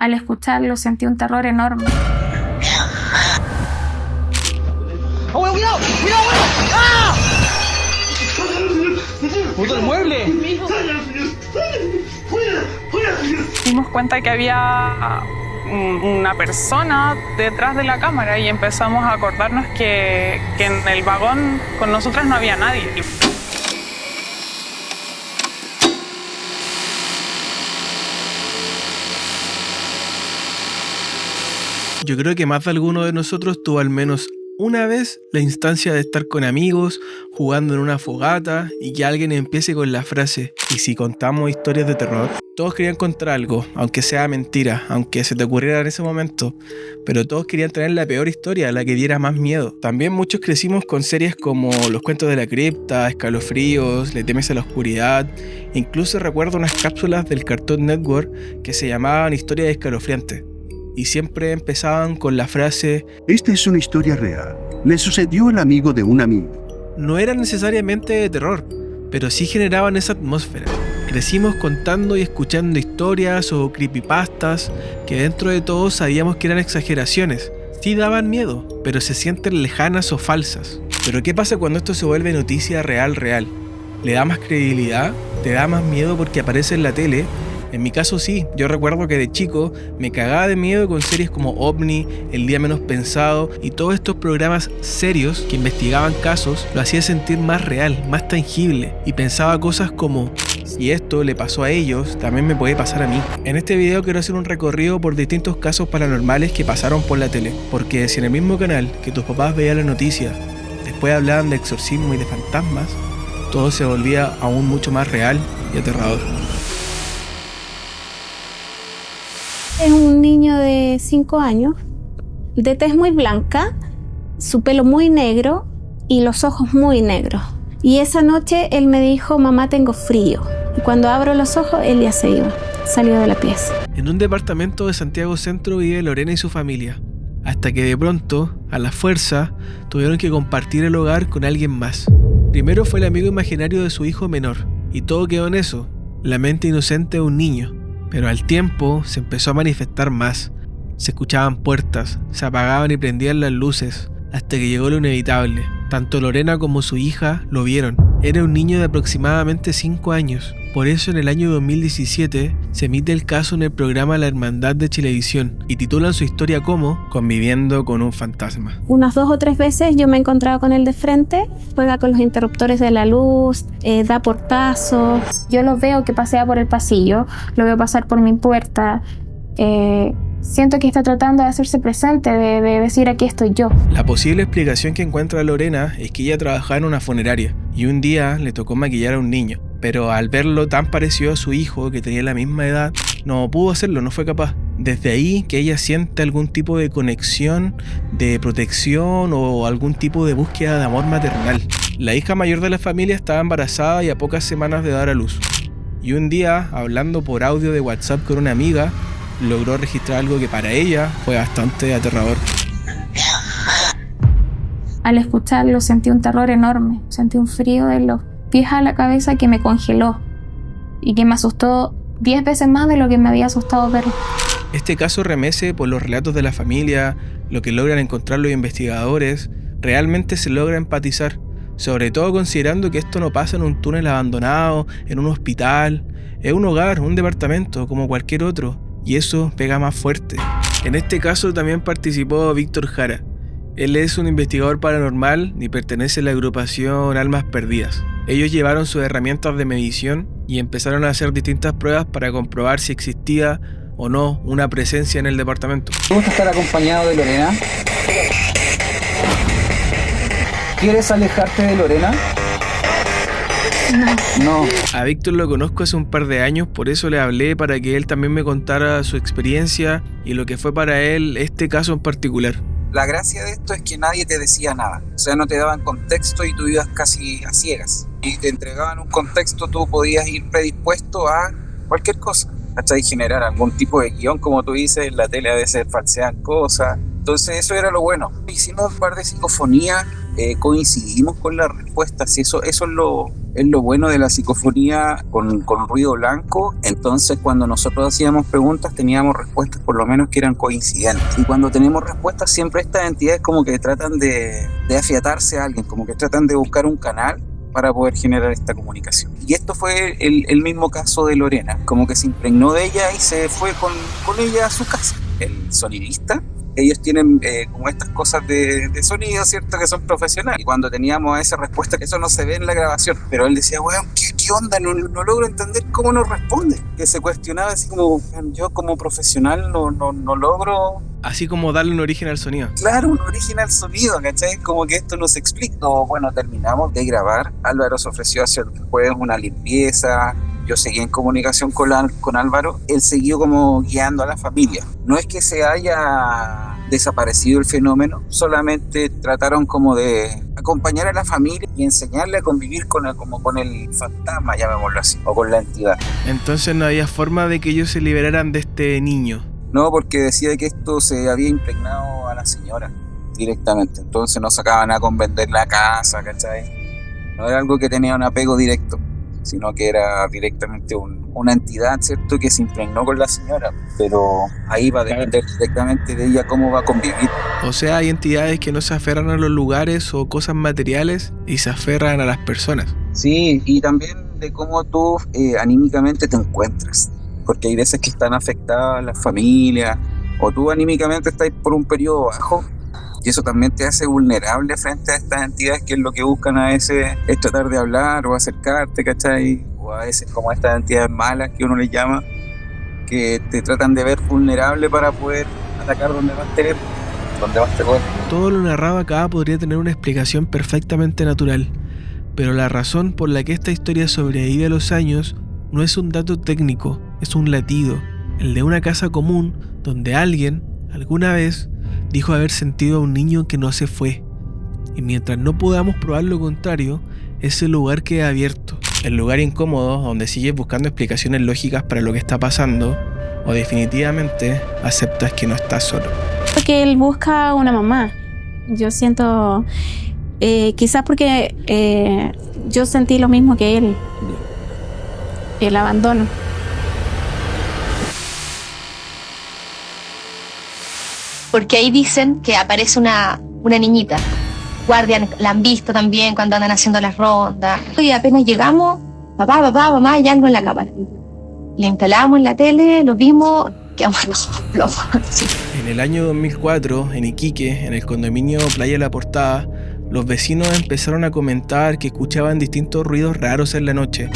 Al escucharlo sentí un terror enorme. ¡Oh, cuidado! ¡Cuidado! ¡Ah! ¡Puto el mueble! Dimos cuenta que había una persona detrás de la cámara y empezamos a acordarnos que en el vagón con nosotras no había nadie. Yo creo que más de alguno de nosotros tuvo al menos una vez la instancia de estar con amigos, jugando en una fogata y que alguien empiece con la frase "¿y si contamos historias de terror?". Todos querían contar algo, aunque sea mentira, aunque se te ocurriera en ese momento, pero todos querían tener la peor historia, la que diera más miedo. También muchos crecimos con series como Los cuentos de la cripta, Escalofríos, Le temes a la oscuridad. Incluso recuerdo unas cápsulas del Cartoon Network que se llamaban Historias escalofriantes. Y siempre empezaban con la frase "Esta es una historia real. Le sucedió al amigo de un amigo". No eran necesariamente de terror, pero sí generaban esa atmósfera. Crecimos contando y escuchando historias o creepypastas que dentro de todo sabíamos que eran exageraciones. Sí daban miedo, pero se sienten lejanas o falsas. Pero ¿qué pasa cuando esto se vuelve noticia real? ¿Le da más credibilidad? ¿Te da más miedo porque aparece en la tele? En mi caso sí, yo recuerdo que de chico me cagaba de miedo con series como OVNI, El día menos pensado y todos estos programas serios que investigaban casos lo hacía sentir más real, más tangible y pensaba cosas como si esto le pasó a ellos, también me puede pasar a mí. En este video quiero hacer un recorrido por distintos casos paranormales que pasaron por la tele, porque si en el mismo canal que tus papás veían las noticias, después hablaban de exorcismo y de fantasmas, todo se volvía aún mucho más real y aterrador. Es un niño de 5 años, de tez muy blanca, su pelo muy negro y los ojos muy negros. Y esa noche él me dijo: "Mamá, tengo frío". Y cuando abro los ojos, él ya se iba, salió de la pieza. En un departamento de Santiago Centro vive Lorena y su familia, hasta que de pronto, a la fuerza, tuvieron que compartir el hogar con alguien más. Primero fue el amigo imaginario de su hijo menor, y todo quedó en eso, la mente inocente de un niño. Pero al tiempo se empezó a manifestar más. Se escuchaban puertas, se apagaban y prendían las luces, hasta que llegó lo inevitable. Tanto Lorena como su hija lo vieron. Era un niño de aproximadamente 5 años. Por eso en el año 2017 se emite el caso en el programa La Hermandad de Chilevisión y titulan su historia como Conviviendo con un fantasma. Unas 2 o 3 veces yo me he encontrado con él de frente, juega con los interruptores de la luz, da portazos. Yo lo veo que pasea por el pasillo, lo veo pasar por mi puerta. Siento que está tratando de hacerse presente, de decir: "Aquí estoy yo". La posible explicación que encuentra Lorena es que ella trabajaba en una funeraria y un día le tocó maquillar a un niño, pero al verlo tan parecido a su hijo, que tenía la misma edad, no pudo hacerlo, no fue capaz. Desde ahí que ella siente algún tipo de conexión, de protección o algún tipo de búsqueda de amor maternal. La hija mayor de la familia estaba embarazada y a pocas semanas de dar a luz. Y un día, hablando por audio de WhatsApp con una amiga, logró registrar algo que para ella fue bastante aterrador. Al escucharlo sentí un terror enorme, sentí un frío de los pies a la cabeza que me congeló y que me asustó 10 veces más de lo que me había asustado verlo. Este caso remece por los relatos de la familia, lo que logran encontrar los investigadores. Realmente se logra empatizar, sobre todo considerando que esto no pasa en un túnel abandonado, en un hospital. Es un hogar, un departamento como cualquier otro, y eso pega más fuerte. En este caso también participó Víctor Jara. Él es un investigador paranormal y pertenece a la agrupación Almas Perdidas. Ellos llevaron sus herramientas de medición y empezaron a hacer distintas pruebas para comprobar si existía o no una presencia en el departamento. ¿Te gusta estar acompañado de Lorena? ¿Quieres alejarte de Lorena? No. A Víctor lo conozco hace un par de años, por eso le hablé para que él también me contara su experiencia y lo que fue para él este caso en particular. La gracia de esto es que nadie te decía nada, o sea, no te daban contexto y tú ibas casi a ciegas. Y te entregaban un contexto, tú podías ir predispuesto a cualquier cosa, hasta generar algún tipo de guión, como tú dices, en la tele a veces falsean cosas. Entonces eso era lo bueno. Hicimos un par de psicofonías coincidimos con las respuestas, y eso es lo bueno de la psicofonía con ruido blanco. Entonces, cuando nosotros hacíamos preguntas, teníamos respuestas por lo menos que eran coincidentes. Y cuando tenemos respuestas, siempre estas entidades como que tratan de afiatarse a alguien, como que tratan de buscar un canal para poder generar esta comunicación. Y esto fue el mismo caso de Lorena, como que se impregnó de ella y se fue con ella a su casa. El sonidista, ellos tienen como estas cosas de sonido, ¿cierto? Que son profesionales. Y cuando teníamos esa respuesta, eso no se ve en la grabación, pero él decía, weón, ¿qué onda? No logro entender cómo nos responde. Que se cuestionaba así como, yo como profesional no logro... Así como darle un origen al sonido. Claro, un origen al sonido, ¿cachai? Como que esto no se explica. Bueno, terminamos de grabar. Álvaro se ofreció hacer después una limpieza. Yo seguí en comunicación con Álvaro. Él siguió como guiando a la familia. No es que se haya desaparecido el fenómeno, solamente trataron como de acompañar a la familia y enseñarle a convivir con el fantasma, llamémoslo así, o con la entidad. Entonces no había forma de que ellos se liberaran de este niño. No, porque decía que esto se había impregnado a la señora directamente. Entonces no sacaban nada con vender la casa, ¿cachai? No era algo que tenía un apego directo, sino que era directamente una entidad, ¿cierto?, que se impregnó con la señora. Pero ahí va a depender directamente de ella cómo va a convivir. O sea, hay entidades que no se aferran a los lugares o cosas materiales y se aferran a las personas. Sí, y también de cómo tú anímicamente te encuentras. Porque hay veces que están afectadas las familias, o tú anímicamente estás por un periodo bajo, y eso también te hace vulnerable frente a estas entidades, que es lo que buscan a veces, es tratar de hablar o acercarte, ¿cachai? O a veces como estas entidades malas que uno les llama, que te tratan de ver vulnerable para poder atacar donde más te pueden. Todo lo narrado acá podría tener una explicación perfectamente natural, pero la razón por la que esta historia sobrevive a los años no es un dato técnico, es un latido, el de una casa común donde alguien, alguna vez, dijo haber sentido a un niño que no se fue. Y mientras no podamos probar lo contrario, ese lugar queda abierto. El lugar incómodo donde sigues buscando explicaciones lógicas para lo que está pasando, o definitivamente aceptas que no estás solo. Porque él busca una mamá. Yo siento, quizás porque yo sentí lo mismo que él, el abandono. Porque ahí dicen que aparece una niñita. Guardian la han visto también cuando andan haciendo las rondas. Y apenas llegamos, papá, mamá, hay algo en la cámara. Le instalamos en la tele, lo vimos, quedamos los plomos. Sí. En el año 2004, en Iquique, en el condominio Playa La Portada, los vecinos empezaron a comentar que escuchaban distintos ruidos raros en la noche.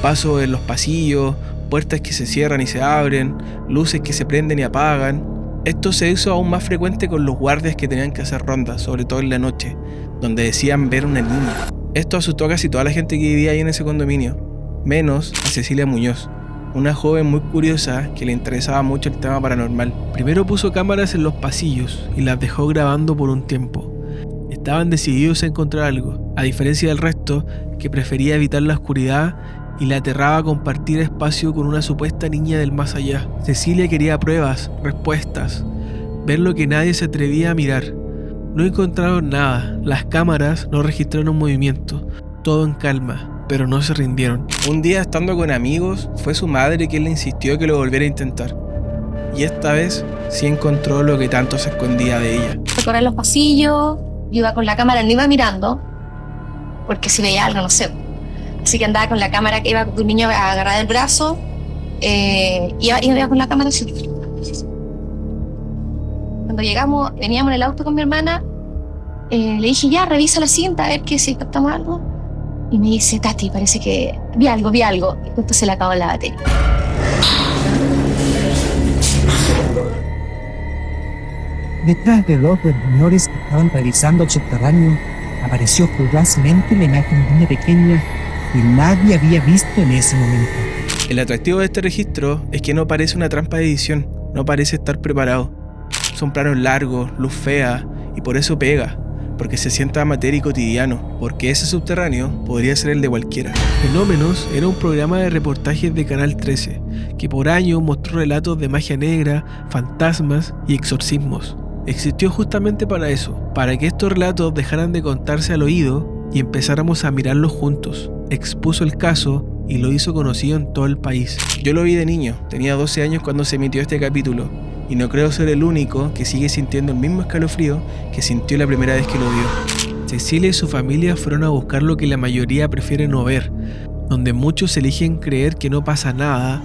Pasos en los pasillos, puertas que se cierran y se abren, luces que se prenden y apagan. Esto se hizo aún más frecuente con los guardias que tenían que hacer rondas, sobre todo en la noche, donde decían ver una niña. Esto asustó a casi toda la gente que vivía ahí en ese condominio, menos a Cecilia Muñoz, una joven muy curiosa que le interesaba mucho el tema paranormal. Primero puso cámaras en los pasillos y las dejó grabando por un tiempo. Estaban decididos a encontrar algo, a diferencia del resto, que prefería evitar la oscuridad y le aterraba compartir espacio con una supuesta niña del más allá. Cecilia quería pruebas, respuestas, ver lo que nadie se atrevía a mirar. No encontraron nada, las cámaras no registraron movimiento, todo en calma, pero no se rindieron. Un día, estando con amigos, fue su madre quien le insistió que lo volviera a intentar. Y esta vez sí encontró lo que tanto se escondía de ella. Recorrer los pasillos, yo iba con la cámara, no iba mirando, porque si veía algo, no sé. Así que andaba con la cámara, que iba con un niño agarrado del brazo, iba con la cámara así. Cuando llegamos, veníamos en el auto con mi hermana, le dije, ya, revisa la cinta, a ver que si captamos algo. Y me dice, Tati, parece que vi algo. Y justo se le acabó la batería. Detrás de dos dormidores que estaban realizando el subterráneo, apareció fugazmente la imagen de una pequeña que nadie había visto en ese momento. El atractivo de este registro es que no parece una trampa de edición, no parece estar preparado. Son planos largos, luz fea, y por eso pega, porque se siente amateur y cotidiano, porque ese subterráneo podría ser el de cualquiera. Fenómenos era un programa de reportajes de Canal 13, que por años mostró relatos de magia negra, fantasmas y exorcismos. existió justamente para eso, para que estos relatos dejaran de contarse al oído y empezáramos a mirarlos juntos. Expuso el caso y lo hizo conocido en todo el país. Yo lo vi de niño, tenía 12 años cuando se emitió este capítulo, y no creo ser el único que sigue sintiendo el mismo escalofrío que sintió la primera vez que lo vio. Cecilia y su familia fueron a buscar lo que la mayoría prefiere no ver, donde muchos eligen creer que no pasa nada,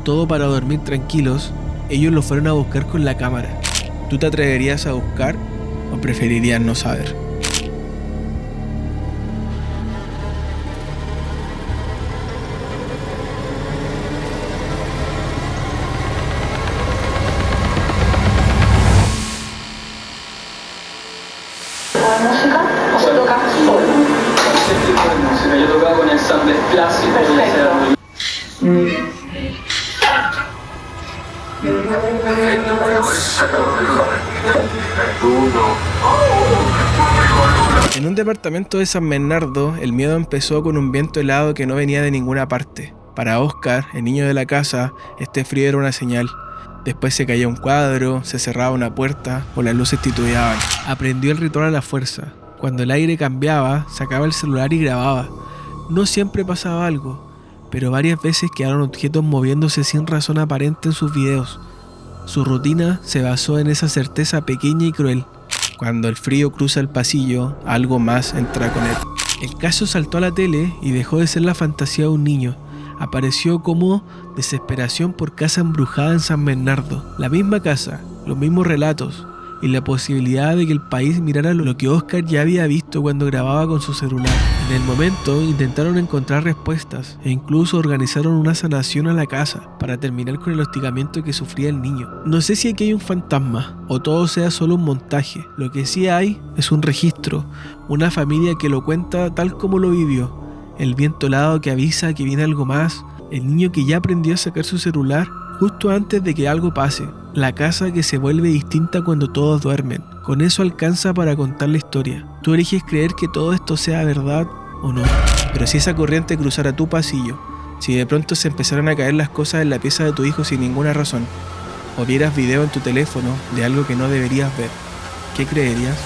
todo para dormir tranquilos. Ellos lo fueron a buscar con la cámara. ¿Tú te atreverías a buscar o preferirías no saber? Yo tocaba con ensambles clásicos. En un departamento de San Bernardo, el miedo empezó con un viento helado que no venía de ninguna parte. Para Oscar, el niño de la casa, este frío era una señal. Después se caía un cuadro, se cerraba una puerta o las luces titubeaban. Aprendió el ritual a la fuerza. Cuando el aire cambiaba, sacaba el celular y grababa. No siempre pasaba algo, pero varias veces quedaron objetos moviéndose sin razón aparente en sus videos. Su rutina se basó en esa certeza pequeña y cruel. Cuando el frío cruza el pasillo, algo más entra con él. El caso saltó a la tele y dejó de ser la fantasía de un niño. Apareció como desesperación por casa embrujada en San Bernardo. La misma casa, los mismos relatos y la posibilidad de que el país mirara lo que Oscar ya había visto cuando grababa con su celular. En el momento intentaron encontrar respuestas e incluso organizaron una sanación a la casa para terminar con el hostigamiento que sufría el niño. No sé si aquí hay un fantasma o todo sea solo un montaje. Lo que sí hay es un registro, una familia que lo cuenta tal como lo vivió. El viento helado que avisa que viene algo más, el niño que ya aprendió a sacar su celular justo antes de que algo pase, la casa que se vuelve distinta cuando todos duermen. Con eso alcanza para contar la historia. Tú eliges creer que todo esto sea verdad o no. Pero si esa corriente cruzara tu pasillo, si de pronto se empezaran a caer las cosas en la pieza de tu hijo sin ninguna razón, o vieras video en tu teléfono de algo que no deberías ver, ¿qué creerías?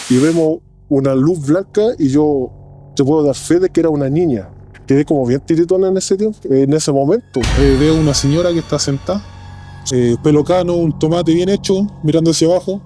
Y vemos una luz blanca y yo te puedo dar fe de que era una niña. Quedé como bien tiritona en ese tiempo, en ese momento. Veo una señora que está sentada, pelo cano, un tomate bien hecho, mirando hacia abajo,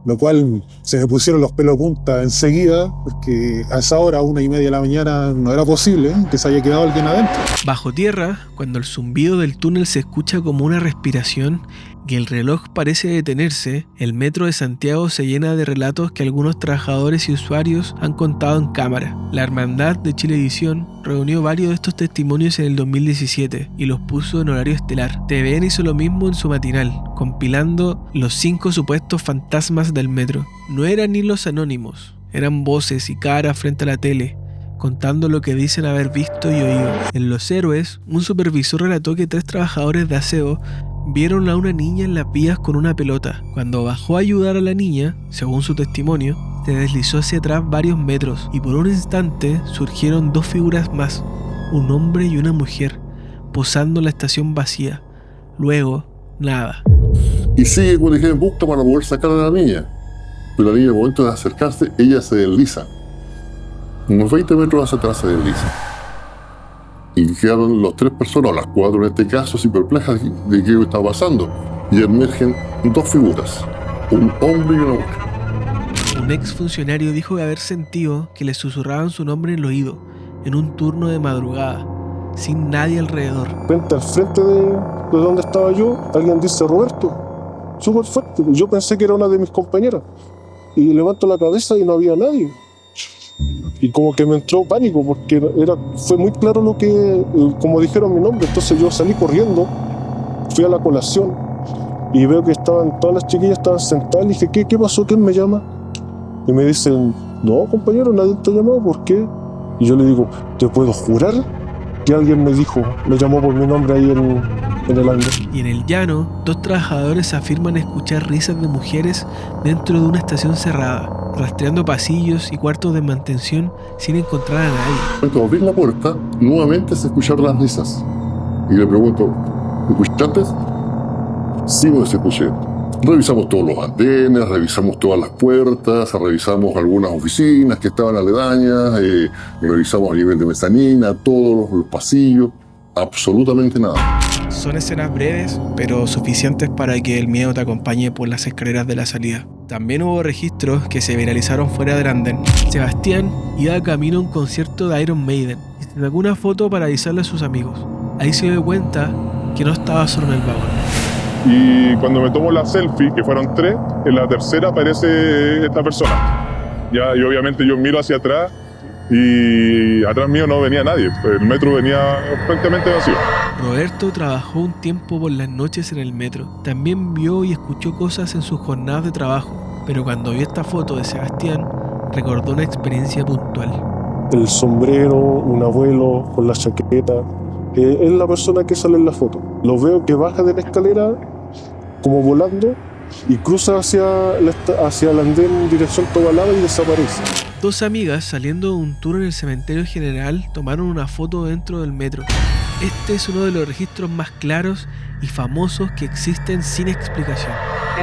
lo cual se me pusieron los pelos punta enseguida, porque a esa hora, 1:30 de la mañana, no era posible que se haya quedado alguien adentro. Bajo tierra, cuando el zumbido del túnel se escucha como una respiración y el reloj parece detenerse, el metro de Santiago se llena de relatos que algunos trabajadores y usuarios han contado en cámara. La Hermandad de Chilevisión reunió varios de estos testimonios en el 2017 y los puso en horario estelar. TVN hizo lo mismo en su matinal, compilando los 5 supuestos fantasmas del metro. No eran ni los anónimos, eran voces y caras frente a la tele, contando lo que dicen haber visto y oído. En Los Héroes, un supervisor relató que 3 trabajadores de aseo vieron a una niña en las vías con una pelota. Cuando bajó a ayudar a la niña, según su testimonio, se deslizó hacia atrás varios metros y por un instante surgieron 2 figuras más, un hombre y una mujer, posando en la estación vacía. Luego, nada. Y sigue con el en busca para poder sacar a la niña. Pero la niña, al momento de acercarse, ella se desliza. Unos 20 metros hacia atrás se desliza. Y quedaron las 3 personas, o las 4 en este caso, así perplejas de qué estaba pasando. Y emergen 2 figuras, un hombre y una mujer. Un ex funcionario dijo haber sentido que le susurraban su nombre en el oído, en un turno de madrugada, sin nadie alrededor. Al frente de donde estaba yo, alguien dice Roberto, súper fuerte. Yo pensé que era una de mis compañeras. Y levanto la cabeza y no había nadie. Y como que me entró pánico porque fue muy claro lo que, como dijeron mi nombre. Entonces yo salí corriendo, fui a la colación y veo que todas las chiquillas estaban sentadas. Y dije, ¿qué pasó? ¿Quién me llama? Y me dicen, no, compañero, nadie te ha llamado, ¿por qué? Y yo le digo, ¿te puedo jurar que alguien me llamó por mi nombre ahí en el aire? Y en el llano, 2 trabajadores afirman escuchar risas de mujeres dentro de una estación cerrada, rastreando pasillos y cuartos de mantención sin encontrar a nadie. Cuando abrí la puerta, nuevamente se escucharon las risas. Y le pregunto, ¿escuchaste? Sigo ese escuché. Revisamos todos los andenes, revisamos todas las puertas, revisamos algunas oficinas que estaban aledañas, revisamos a nivel de mezanina, todos los pasillos, absolutamente nada. Son escenas breves, pero suficientes para que el miedo te acompañe por las escaleras de la salida. También hubo registros que se viralizaron fuera del andén. Sebastián iba camino a un concierto de Iron Maiden y se sacó una foto para avisarle a sus amigos. Ahí se dio cuenta que no estaba solo en el vagón. Y cuando me tomo la selfie, que fueron 3, en la tercera aparece esta persona. Ya, y obviamente yo miro hacia atrás y atrás mío no venía nadie. El metro venía prácticamente vacío. Roberto trabajó un tiempo por las noches en el metro. También vio y escuchó cosas en sus jornadas de trabajo. Pero cuando vio esta foto de Sebastián, recordó una experiencia puntual. El sombrero, un abuelo con la chaqueta. Es la persona que sale en la foto. Lo veo que baja de la escalera como volando y cruza hacia el andén en dirección Tobalaba y desaparece. 2 amigas saliendo de un tour en el cementerio general tomaron una foto dentro del metro. Este es uno de los registros más claros y famosos que existen sin explicación.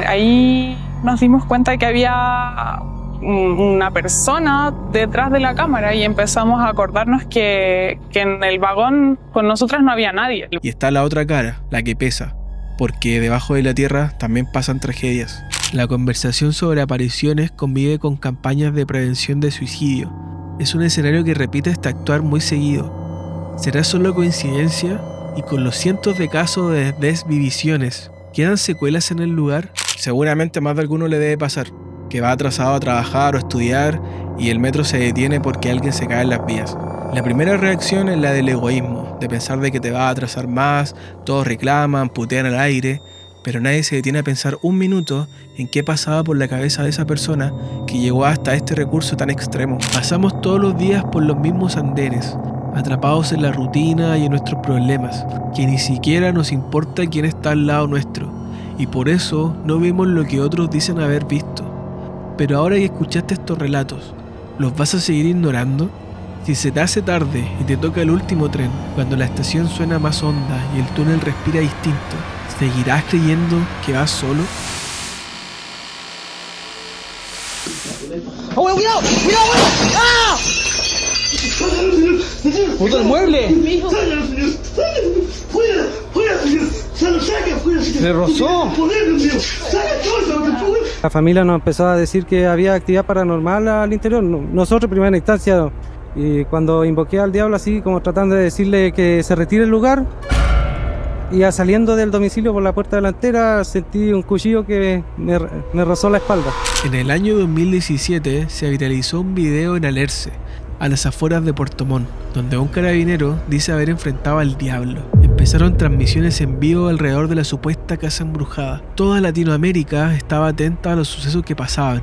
Ahí nos dimos cuenta de que había una persona detrás de la cámara y empezamos a acordarnos que en el vagón con nosotras no había nadie. Y está la otra cara, la que pesa, porque debajo de la tierra también pasan tragedias. La conversación sobre apariciones convive con campañas de prevención de suicidio. Es un escenario que repite este actuar muy seguido. ¿Será solo coincidencia? Y con los cientos de casos de desvivisiones, ¿quedan secuelas en el lugar? Seguramente más de alguno le debe pasar, que va atrasado a trabajar o estudiar y el metro se detiene porque alguien se cae en las vías. La primera reacción es la del egoísmo, de pensar de que te va a atrasar más, todos reclaman, putean al aire, pero nadie se detiene a pensar un minuto en qué pasaba por la cabeza de esa persona que llegó hasta este recurso tan extremo. Pasamos todos los días por los mismos andenes, atrapados en la rutina y en nuestros problemas, que ni siquiera nos importa quién está al lado nuestro, y por eso no vemos lo que otros dicen haber visto. Pero ahora que escuchaste estos relatos, ¿los vas a seguir ignorando? Si se te hace tarde y te toca el último tren, cuando la estación suena más honda y el túnel respira distinto, ¿seguirás creyendo que vas solo? ¡Oh, cuidado! ¡Cuidado, güey! ¡Ah! ¡Puto el mueble! ¡Le rozó! La familia nos empezó a decir que había actividad paranormal al interior. Nosotros, en primera instancia, y cuando invoqué al diablo así, como tratando de decirle que se retire el lugar, y saliendo del domicilio por la puerta delantera, sentí un cuchillo que me rozó la espalda. En el año 2017 se viralizó un video en Alerce, a las afueras de Puerto Montt, donde un carabinero dice haber enfrentado al diablo. Empezaron transmisiones en vivo alrededor de la supuesta casa embrujada. Toda Latinoamérica estaba atenta a los sucesos que pasaban.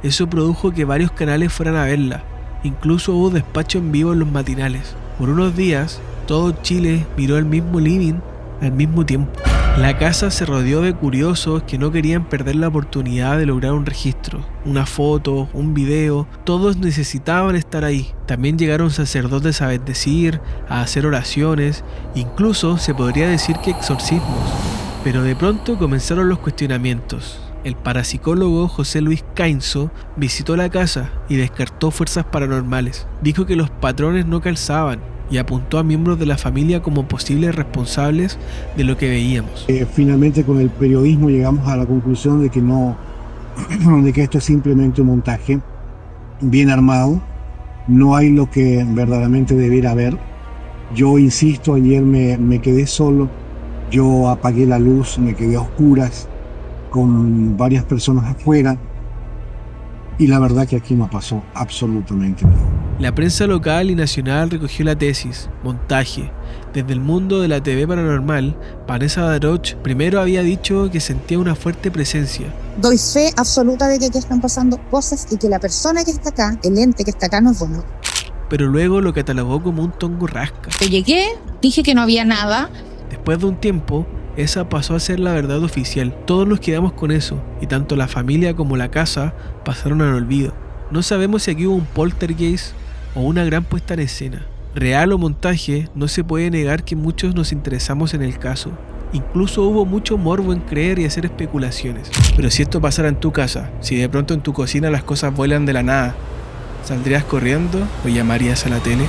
Eso produjo que varios canales fueran a verla. Incluso hubo despacho en vivo en los matinales. Por unos días, todo Chile miró el mismo living al mismo tiempo. La casa se rodeó de curiosos que no querían perder la oportunidad de lograr un registro, una foto, un video. Todos necesitaban estar ahí. También llegaron sacerdotes a bendecir, a hacer oraciones, incluso se podría decir que exorcismos. Pero de pronto comenzaron los cuestionamientos. El parapsicólogo José Luis Cainzo visitó la casa y descartó fuerzas paranormales. Dijo que los patrones no calzaban y apuntó a miembros de la familia como posibles responsables de lo que veíamos. Finalmente, con el periodismo llegamos a la conclusión de que no, de que esto es simplemente un montaje bien armado. No hay lo que verdaderamente debiera haber. Yo insisto, ayer me quedé solo. Yo apagué la luz, me quedé a oscuras con varias personas afuera. Y la verdad que aquí no pasó absolutamente nada. La prensa local y nacional recogió la tesis, montaje. Desde el mundo de la TV paranormal, Vanessa Daroch primero había dicho que sentía una fuerte presencia. Doy fe absoluta de que aquí están pasando cosas y que la persona que está acá, el ente que está acá, no es bueno. Pero luego lo catalogó como un tongo rasca. Llegué, dije que no había nada. Después de un tiempo, esa pasó a ser la verdad oficial. Todos nos quedamos con eso, y tanto la familia como la casa pasaron al olvido. No sabemos si aquí hubo un poltergeist o una gran puesta en escena. Real o montaje, no se puede negar que muchos nos interesamos en el caso, Incluso hubo mucho morbo en creer y hacer especulaciones. Pero si esto pasara en tu casa, si de pronto en tu cocina las cosas vuelan de la nada, ¿saldrías corriendo o llamarías a la tele?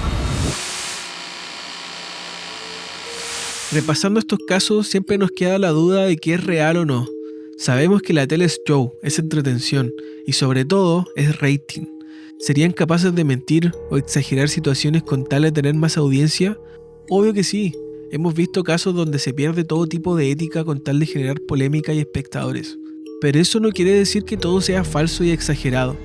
Repasando estos casos, siempre nos queda la duda de qué es real o no. Sabemos que la tele es show, es entretención y sobre todo es rating. ¿Serían capaces de mentir o exagerar situaciones con tal de tener más audiencia? Obvio que sí. Hemos visto casos donde se pierde todo tipo de ética con tal de generar polémica y espectadores. Pero eso no quiere decir que todo sea falso y exagerado.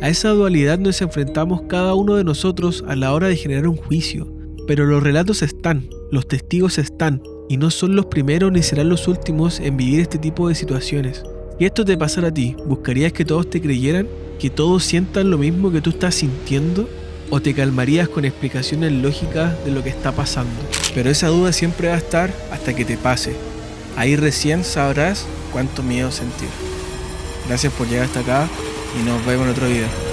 A esa dualidad nos enfrentamos cada uno de nosotros a la hora de generar un juicio. Pero los relatos están, los testigos están, y no son los primeros ni serán los últimos en vivir este tipo de situaciones. Si esto te pasara a ti, ¿buscarías que todos te creyeran? ¿Que todos sientan lo mismo que tú estás sintiendo? ¿O te calmarías con explicaciones lógicas de lo que está pasando? Pero esa duda siempre va a estar hasta que te pase. Ahí recién sabrás cuánto miedo sentir. Gracias por llegar hasta acá y nos vemos en otro video.